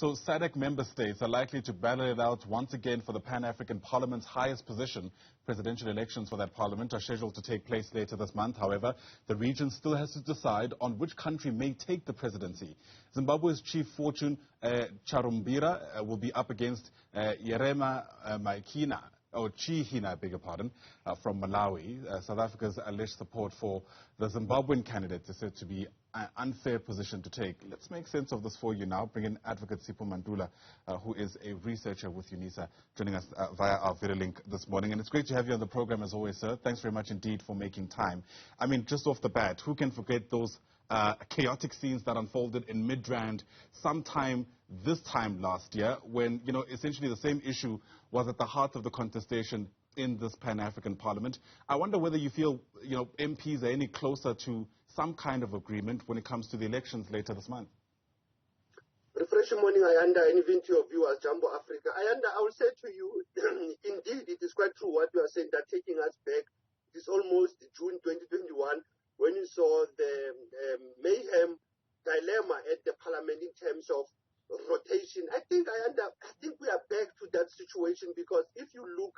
So SADC member states are likely to battle it out once again for the Pan-African Parliament's highest position. Presidential elections for that parliament are scheduled to take place later this month. However, the region still has to decide on which country may take the presidency. Zimbabwe's Chief Fortune, Charumbira, will be up against Yerema Maikina, or Chihina, I beg your pardon, from Malawi. South Africa's alleged support for the Zimbabwean candidate is said to be an unfair position to take. Let's make sense of this for you now. Bring in Advocate Sipho Mantula, who is a researcher with Unisa, joining us via our video link this morning. And it's great to have you on the program as always, sir. Thanks very much indeed for making time. I mean, just off the bat, who can forget those chaotic scenes that unfolded in Midrand sometime this time last year when, you know, essentially the same issue was at the heart of the contestation in this Pan-African Parliament. I wonder whether you feel, you know, MPs are any closer to some kind of agreement when it comes to the elections later this month. Refreshing morning, Ayanda, and even to your viewers, Jumbo Africa. Ayanda, I will say to you, indeed, it is quite true what you are saying, that taking us back, it is almost June 2021, when you saw the mayhem dilemma at the parliament in terms of rotation. I think we are back to that situation, because if you look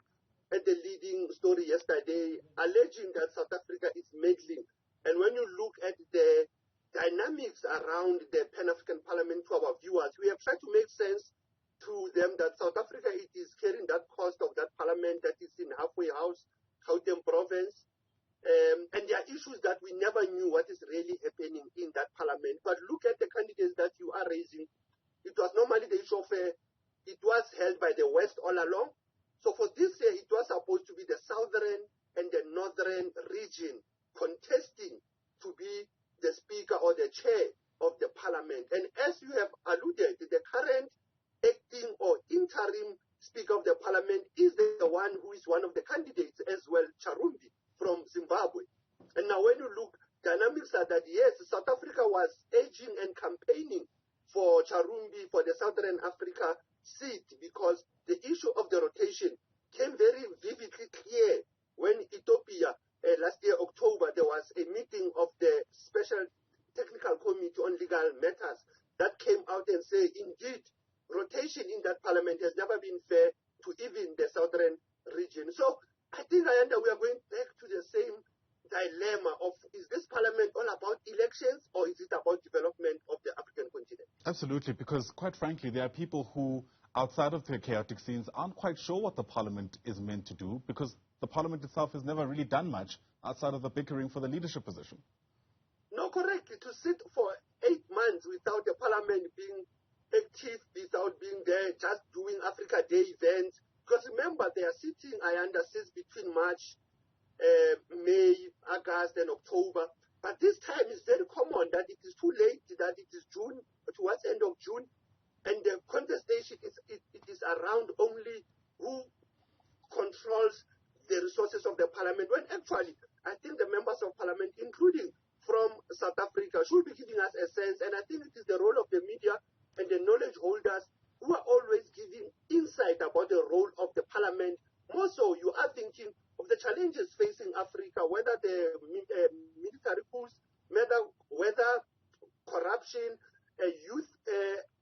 at the leading story yesterday, alleging that South Africa is meddling, and when you look at the dynamics around the Pan-African Parliament to our viewers, we have tried to make sense to them that South Africa, it is carrying that cost of that parliament that is in halfway house, Gauteng province. And there are issues that we never knew what is really happening in that parliament. But look at the candidates that you are raising. It was normally the issue of, it was held by the West all along. So for this year, it was supposed to be the southern and the northern region contesting to be the speaker or the chair of the parliament. And as you have alluded, the current acting or interim speaker of the parliament is the one who is one of the candidates as well, Charumbi, from Zimbabwe. And now when you look, dynamics are that, yes, South Africa was aging and campaigning for Charumbi for the Southern Africa seat, because the issue of the rotation came very vividly clear when Ethiopia, last year, October, there was a meeting of the Special Technical Committee on Legal Matters that came out and said, indeed, rotation in that parliament has never been fair to even the southern region. So I think, Ayanda, we are going back to the same dilemma of, is this parliament all about elections, or is it about development of the African continent? Absolutely, because quite frankly, there are people who, outside of the chaotic scenes, aren't quite sure what the parliament is meant to do, because the parliament itself has never really done much outside of the bickering for the leadership position. No, correct. To sit for 8 months without the parliament being active, without being there, just doing Africa Day events. Because remember, they are sitting, since between March, May, August, and October. But this time is very common that it is too late, that it is June, towards end of June, and the contestation it is around only who controls the resources of the parliament, when actually I think the members of parliament, including from South Africa, should be giving us a sense, and I think it is the role of the media and the knowledge holders who are always giving insight about the role of the parliament. More so, you are thinking of the challenges facing Africa, whether the military coups, whether corruption, youth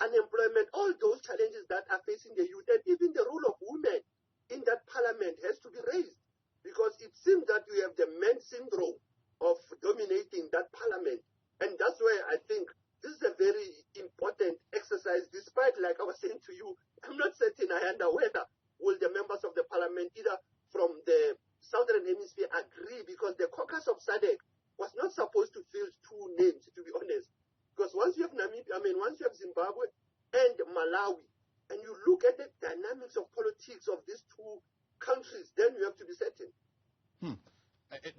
unemployment, all those challenges that are facing the youth, and even the role of women in that parliament has to be raised, because it seems that we have the men syndrome of dominating that parliament. And that's why I think this is a very important exercise, despite, like I was saying to you, I'm not certain, Ayanda, whether will the members of the parliament, either from the Southern Hemisphere, agree, because the caucus of SADC was not supposed to fill 2 names, to be honest. Because once you have once you have Zimbabwe and Malawi, and you look at the dynamics of politics of these 2 countries, then you have to be certain.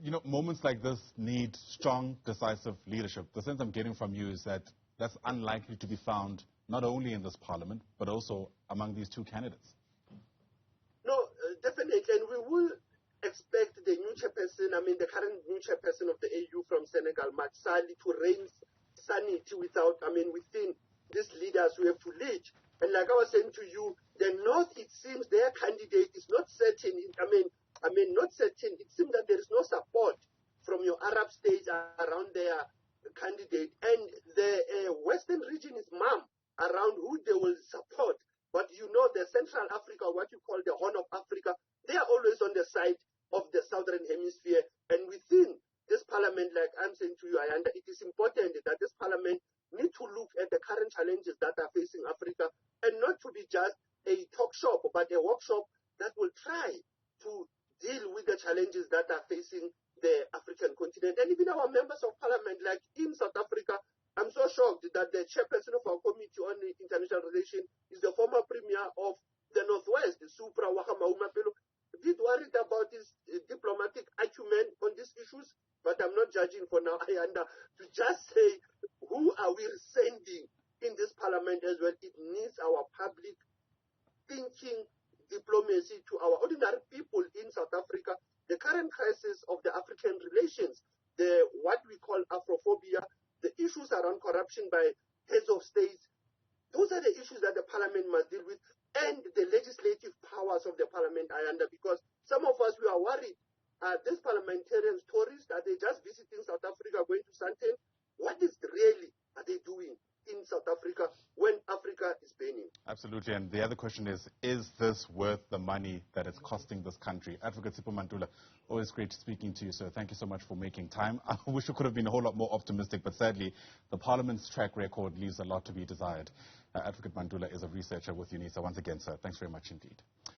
You know, moments like this need strong, decisive leadership. The sense I'm getting from you is that that's unlikely to be found not only in this parliament, but also among these 2 candidates. No, definitely. And we will expect the new chairperson, the current new chairperson of the AU from Senegal, Matsali, to reign sanity within these leaders who have to lead. And like I was saying to you, the North, it seems their candidate is not certain. Not certain. It seems that there is no support from your Arab states around their candidate. And the Western region is mum around who they will support. the Central Africa, what you call the Horn of Africa, they are always on the side of the Southern Hemisphere. And within this parliament, like I'm saying to you, it is important that this parliament need to look at the current challenges that are facing Africa and not to be just a talk shop, but a workshop that will try to deal with the challenges that are facing the African continent. And even our members of parliament, like in South Africa, I'm so shocked that the chairperson of our Committee on International Relations is the former premier of the Northwest, Supra Wahamaumapelo, a bit worried about his diplomatic acumen on these issues, but I'm not judging for now, Ayanda, to just say, who are we sending in this parliament as well? It needs our public thinking diplomacy to our ordinary people in South Africa. The current crisis of the African relations, the what we call Afrophobia, the issues around corruption by heads of states, those are the issues that the parliament must deal with, and the legislative powers of the parliament, Ayanda, because some of us, we are worried. These parliamentarians, tourists, are they just visiting South Africa, going to Sandton? What is really are they doing in South Africa when Africa is burning? Absolutely. And the other question is this worth the money that it's costing this country? Advocate Sipho Mantula, always great speaking to you, sir. Thank you so much for making time. I wish we could have been a whole lot more optimistic, but sadly, the Parliament's track record leaves a lot to be desired. Advocate Mantula is a researcher with Unisa. Once again, sir, thanks very much indeed.